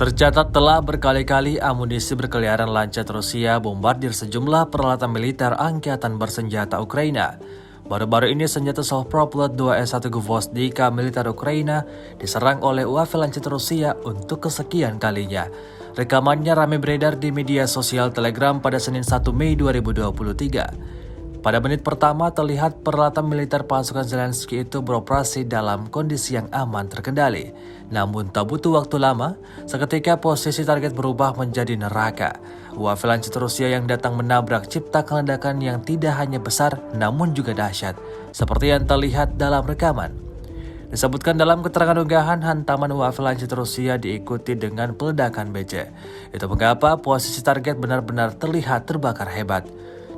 Tercatat telah berkali-kali amunisi berkeliaran lancar Rusia bombardir sejumlah peralatan militer angkatan bersenjata Ukraina. Baru-baru ini senjata self-propelled 2S1 Gvozdyka militer Ukraina diserang oleh UAV lancet Rusia untuk kesekian kalinya. Rekamannya ramai beredar di media sosial Telegram pada Senin 1 Mei 2023. Pada menit pertama terlihat peralatan militer pasukan Zelensky itu beroperasi dalam kondisi yang aman terkendali. Namun tak butuh waktu lama, seketika posisi target berubah menjadi neraka. UAV lancet Rusia yang datang menabrak ciptakan ledakan yang tidak hanya besar namun juga dahsyat, seperti yang terlihat dalam rekaman. Disebutkan dalam keterangan unggahan, hantaman UAV lancet Rusia diikuti dengan peledakan BC. Itu mengapa posisi target benar-benar terlihat terbakar hebat.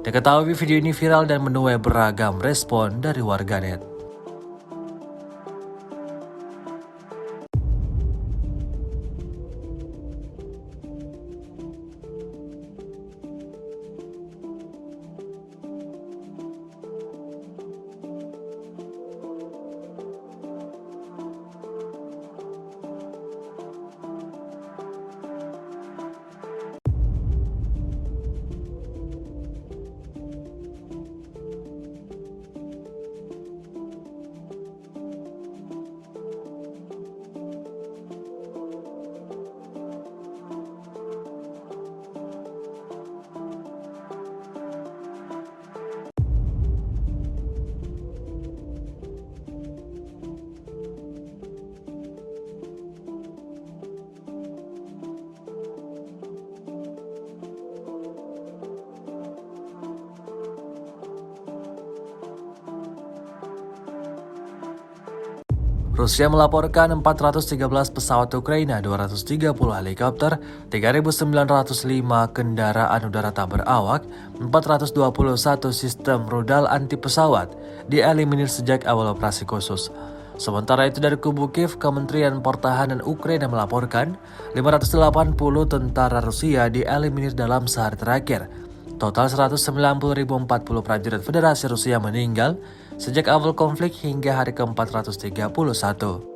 Diketahui video ini viral dan menuai beragam respon dari warganet. Rusia melaporkan 413 pesawat Ukraina, 230 helikopter, 3.905 kendaraan udara tak berawak, 421 sistem rudal anti pesawat dieliminir sejak awal operasi khusus. Sementara itu dari kubu Kiev, Kementerian Pertahanan Ukraina melaporkan 580 tentara Rusia dieliminir dalam sehari terakhir. Total 190.040 prajurit Federasi Rusia meninggal sejak awal konflik hingga hari ke-431.